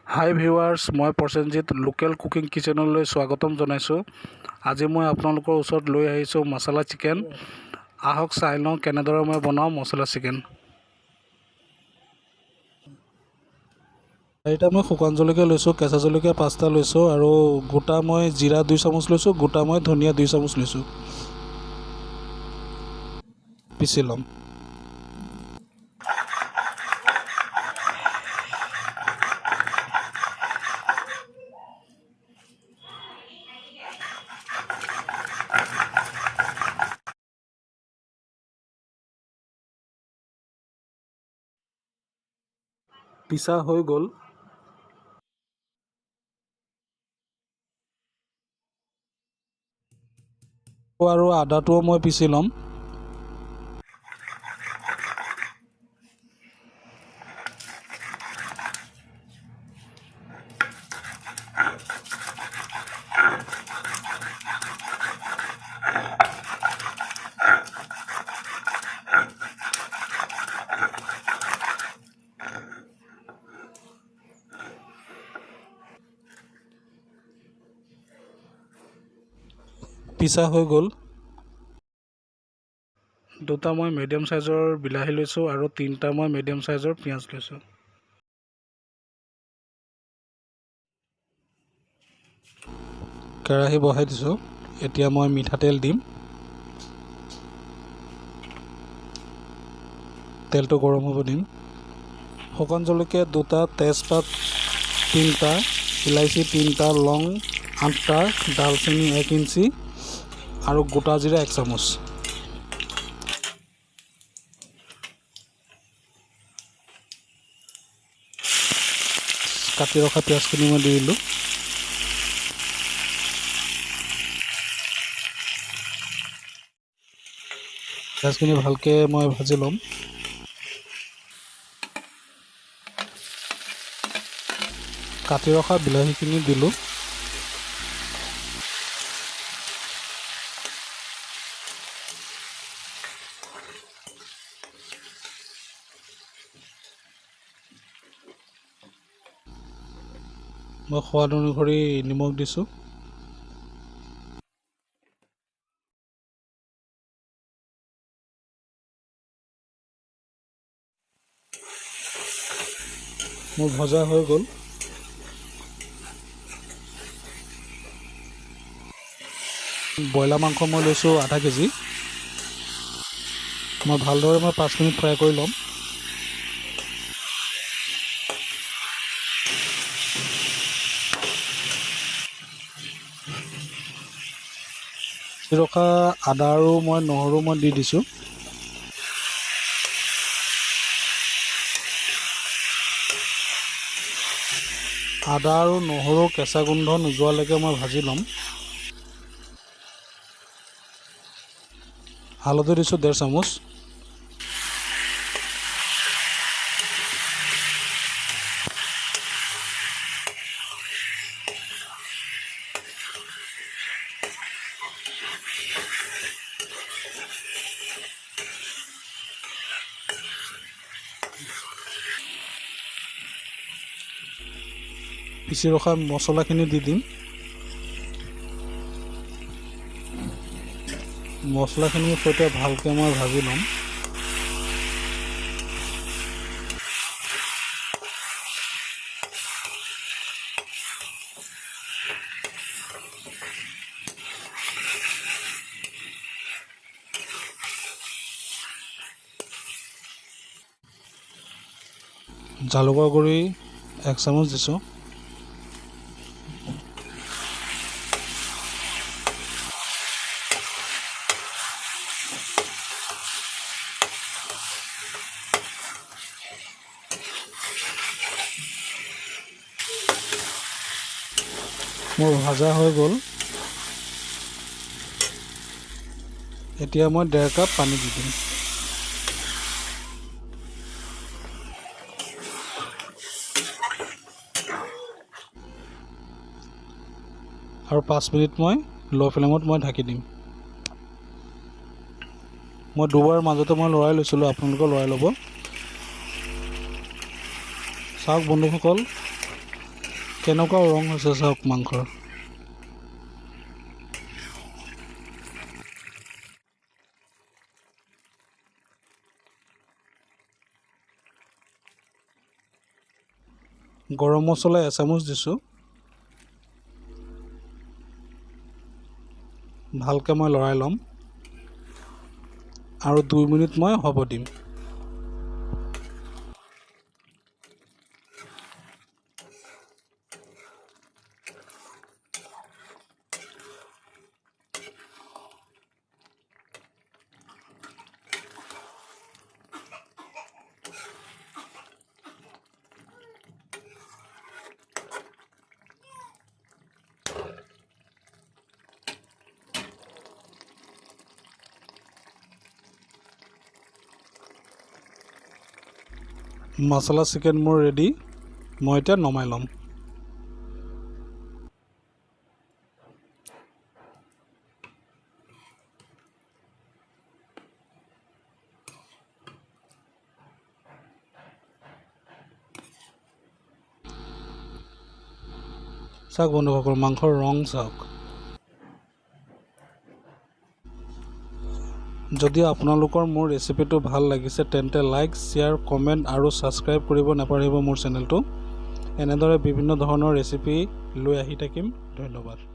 হাই viewers, মই Prosenjit local cooking কিচেনলৈ স্বাগতম জনাইছোঁ। আজি মই আপোনালোকৰ ওচৰত লৈ আহিছোঁ মছলা চিকেন। আহক চাই লওঁ কেনেদৰে মই বনাওঁ মছলা চিকেন। চাৰিটা মই শুকান জলকীয়া লৈছোঁ, কেঁচা জলকীয়া 5টা লৈছোঁ আৰু গোটা মই জিৰা 2 চামুচ লৈছোঁ, গোটা মই ধনিয়া 2 চামুচ লৈছোঁ। পিচি ল'ম। পিছা হৈ গ'ল। আৰু আদাটোও মই পিচি ল'ম। পিছা হৈ গ'ল। দুটা মই মিডিয়াম সাইজৰ বিলাহী লৈছোঁ আৰু 3টা মই মিডিয়াম সাইজৰ পিঁয়াজ লৈছোঁ। কেৰাহী বহাই দিছোঁ। এতিয়া মই মিঠাতেল দিম। তেলটো গৰম হ'ব দিম। শুকান জলকীয়া 2টা, তেজপাত 3টা, ইলাইচি 3টা, লং 8টা, ডালচেনি 1 ইঞ্চি আৰু গোটা জিৰা 1 চামুচ। কাটি ৰখা পিঁয়াজখিনি মই দি দিলোঁ। পিঁয়াজখিনি ভালকৈ মই ভাজি ল'ম। কাটি ৰখা বিলাহীখিনি দিলোঁ। মই সোৱাদ অনুসৰি নিমখ দিছোঁ। মোৰ ভজা হৈ গ'ল। ব্ৰইলাৰ মাংস মই লৈছোঁ আধা কেজি। মই ভালদৰে 5 মিনিট ফ্ৰাই কৰি ল'ম। ৰখা আদা আৰু নহৰু মই দি দিছোঁ। আদা আৰু নহৰু কেঁচা গোন্ধ নোযোৱালৈকে মই ভাজি ল'ম। হালধি দিছোঁ 1.5 চামুচ। পিচি ৰখা মছলাখিনি দি দিম। মছলাখিনিৰ সৈতে ভালকৈ মই ভাজি ল'ম। জালুকৰ গুড়ি 1 চামুচ দিছোঁ। মোৰ ভাজা হৈ গ'ল। এতিয়া মই 1.5 কাপ পানী দি দিম। আৰু 5 মিনিট মই ল' ফ্লেমত মই ঢাকি দিম। মই দুবাৰ মাজতে মই লৰাই লৈছিলোঁ, আপোনালোকে লৰাই ল'ব। চাওক বন্ধুসকল, কেনেকুৱা ৰং হৈছে চাওক মাংসৰ। গৰম মছলা এচামুচ দিছোঁ। ভালকৈ মই লৰাই ল'ম আৰু 2 মিনিট মই হ'ব দিম। মছলা চিকেন মোৰ ৰেডি, মই এতিয়া নমাই ল'ম। চাওক বন্ধুসকল, মাংসৰ ৰং চাওক। যদি আপোনালোকৰ মোৰ ৰেচিপিটো ভাল লাগিছে তেন্তে লাইক, শ্বেয়াৰ, কমেণ্ট আৰু ছাবস্ক্ৰাইব কৰিব নাপাহৰিব মোৰ চেনেলটো। এনেদৰে বিভিন্ন ধৰণৰ ৰেচিপি লৈ আহি থাকিম। ধন্যবাদ।